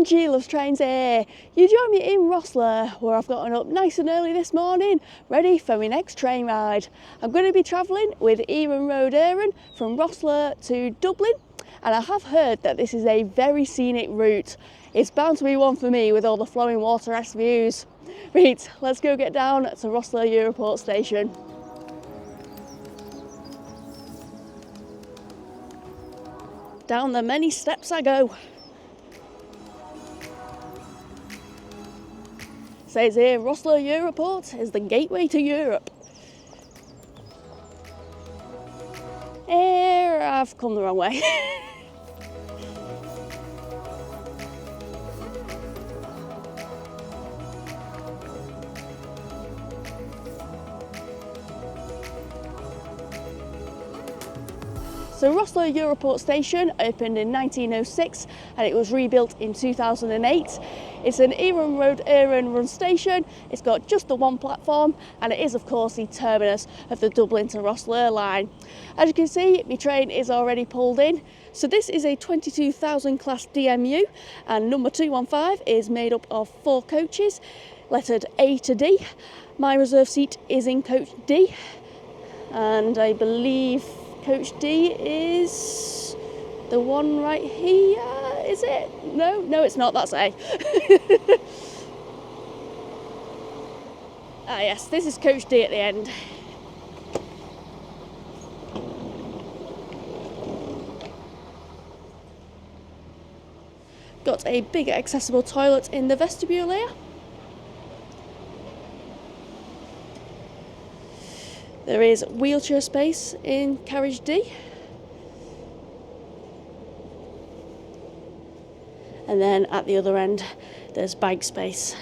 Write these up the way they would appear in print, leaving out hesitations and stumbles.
G Loves Trains here. You join me in Rosslare, where I've gotten up nice and early this morning, ready for my next train ride. I'm going to be travelling with Iarnród Éireann from Rosslare to Dublin, and I have heard that this is a very scenic route. It's bound to be one for me with all the flowing water-esque views. Right, let's go get down to Rosslare Europort station. Down the many steps I go. Says here, Rosslare Europort is the gateway to Europe. Here, I've come the wrong way. So Rosslare Europort station opened in 1906 and it was rebuilt in 2008. It's an Iarnród Éireann run station. It's got just the one platform and it is of course the terminus of the Dublin to Rosslare line. As you can see, my train is already pulled in. So this is a 22,000 class DMU and number 215 is made up of 4 coaches, lettered A to D. My reserve seat is in coach D and I believe Coach D is the one right here, is it? No, it's not, that's A. Ah yes, this is Coach D at the end. Got a big accessible toilet in the vestibule here. There is wheelchair space in carriage D. And then at the other end, there's bike space.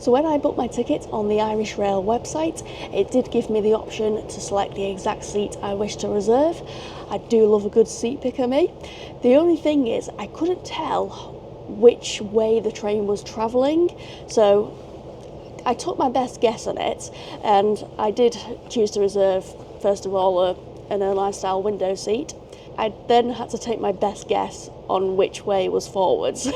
So when I booked my ticket on the Irish Rail website, it did give me the option to select the exact seat I wish to reserve. I do love a good seat picker, me. The only thing is, I couldn't tell which way the train was travelling. So I took my best guess on it, and I did choose to reserve, first of all, an airline style window seat. I then had to take my best guess on which way was forwards.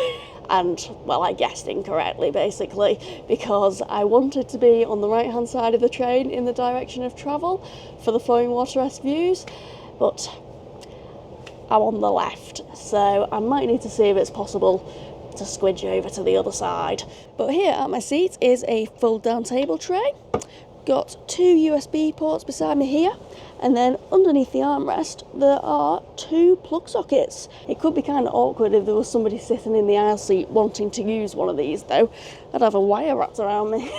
And, well, I guessed incorrectly, basically, because I wanted to be on the right-hand side of the train in the direction of travel for the flowing water-esque views, but I'm on the left, so I might need to see if it's possible to squidge over to the other side. But here at my seat is a fold down table tray. Got 2 USB ports beside me here, and then underneath the armrest there are 2 plug sockets. It could be kind of awkward if there was somebody sitting in the aisle seat wanting to use one of these though. I'd have a wire wrapped around me.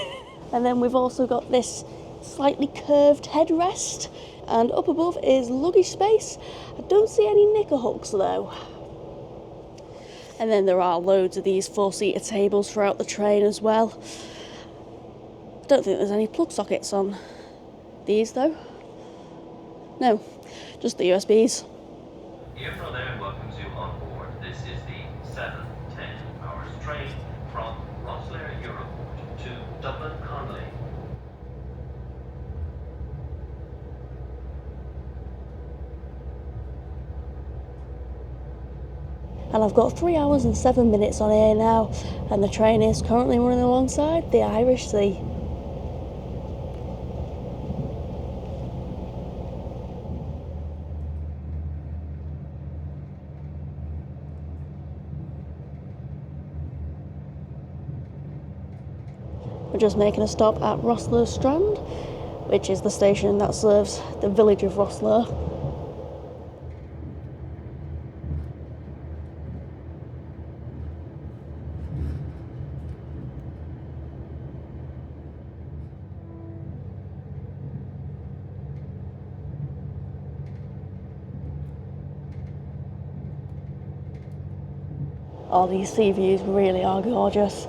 And then we've also got this slightly curved headrest, and up above is luggage space. I don't see any knicker hooks though. And then there are loads of these 4-seater tables throughout the train as well. I don't think there's any plug sockets on these though. No, just the USBs. Iarnród Éireann welcomes you on board. This is the 7:10 hours train from Rosslare Europort to Dublin Conley. And I've got 3 hours and 7 minutes on here now, and the train is currently running alongside the Irish Sea. We're just making a stop at Rosslare Strand, which is the station that serves the village of Rosslare. Oh, these sea views really are gorgeous,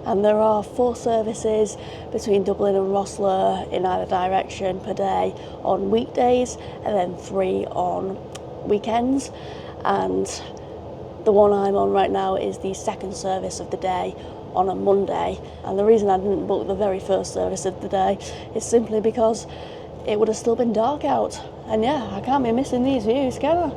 and there are 4 services between Dublin and Rosslare in either direction per day on weekdays, and then 3 on weekends. And the one I'm on right now is the 2nd service of the day on a Monday, and the reason I didn't book the very first service of the day is simply because it would have still been dark out, and yeah, I can't be missing these views, can I?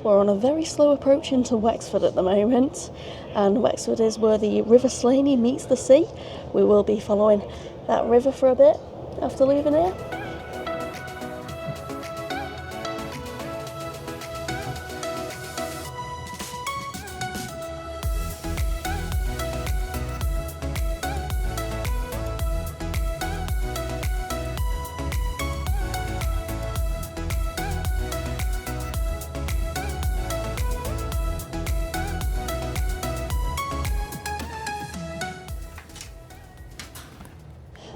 We're on a very slow approach into Wexford at the moment, and Wexford is where the River Slaney meets the sea. We will be following that river for a bit after leaving here.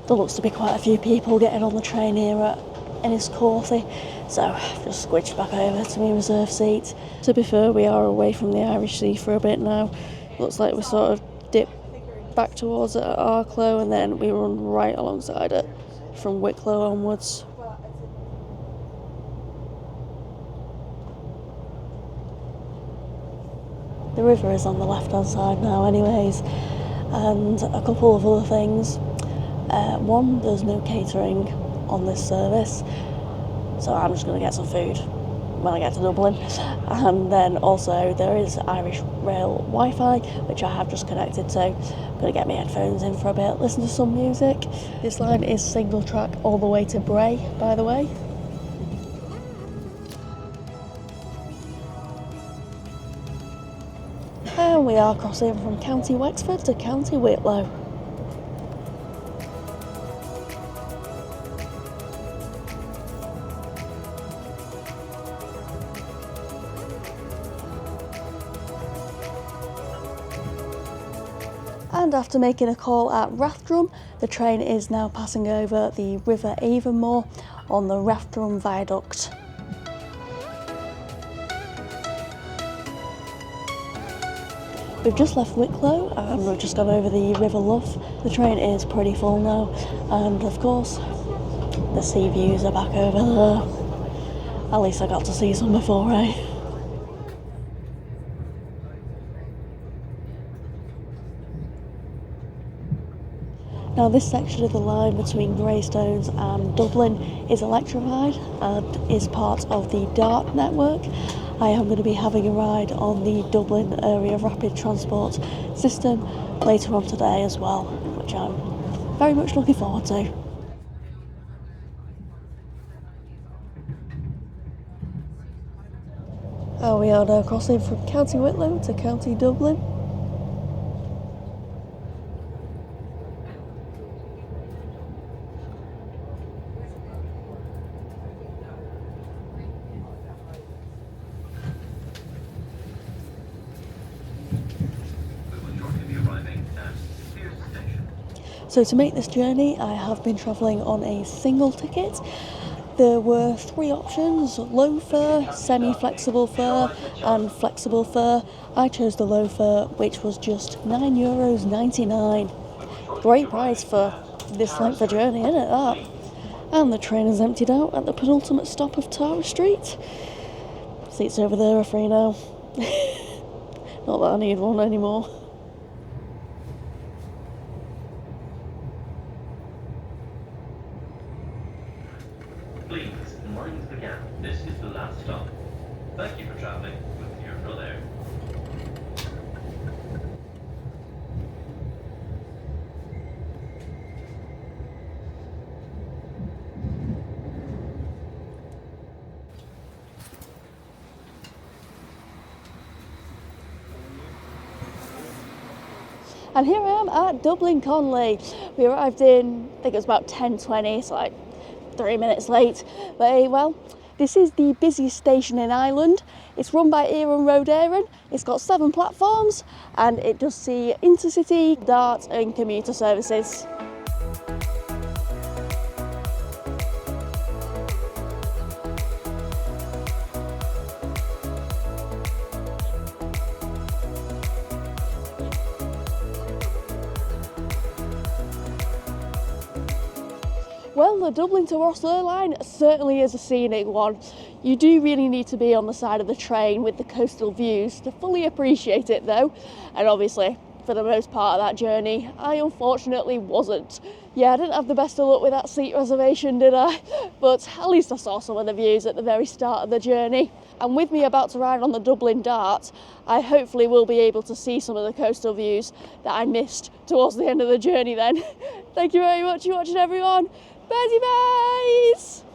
There looks to be quite a few people getting on the train here at Enniscorthy, so I've just squidged back over to my reserve seat. To be fair, we are away from the Irish Sea for a bit now. Looks like we sort of dip back towards it at Arklow and then we run right alongside it from Wicklow onwards. The river is on the left hand side now anyways, and a couple of other things. One, there's no catering on this service, so I'm just going to get some food when I get to Dublin. And then also there is Irish Rail Wi-Fi, which I have just connected to. I'm going to get my headphones in for a bit, listen to some music. This line is single track all the way to Bray, by the way. And we are crossing from County Wexford to County Wicklow. And after making a call at Rathdrum, the train is now passing over the River Avonmore on the Rathdrum Viaduct. We've just left Wicklow and we've just gone over the River Lough. The train is pretty full now, and of course the sea views are back over there. At least I got to see some before, eh? Now this section of the line between Greystones and Dublin is electrified and is part of the DART network. I am going to be having a ride on the Dublin Area Rapid Transport system later on today as well, which I'm very much looking forward to. And we are now crossing from County Wicklow to County Dublin. So to make this journey, I have been travelling on a single ticket. There were three options: low fare, semi-flexible fare and flexible fare. I chose the low fare, which was just €9.99. Great price for this length of journey, isn't it, that? And the train is emptied out at the penultimate stop of Tara Street. Seats over there are free now. Not that I need one anymore. Please, lines began. This is the last stop. Thank you for travelling with Iarnród Éireann. And here I am at Dublin Conley. We arrived in, I think it was about 10:20, so like 3 minutes late. But well, this is the busiest station in Ireland. It's run by Iarnród Éireann. It's got 7 platforms and it does see intercity, DART and commuter services. Well, the Dublin to Rosslare line certainly is a scenic one. You do really need to be on the side of the train with the coastal views to fully appreciate it though. And obviously, for the most part of that journey. I unfortunately wasn't. Yeah, I didn't have the best of luck with that seat reservation, did I? But at least I saw some of the views at the very start of the journey. And with me about to ride on the Dublin Dart, I hopefully will be able to see some of the coastal views that I missed towards the end of the journey then. Thank you very much for watching, everyone. Bye, guys!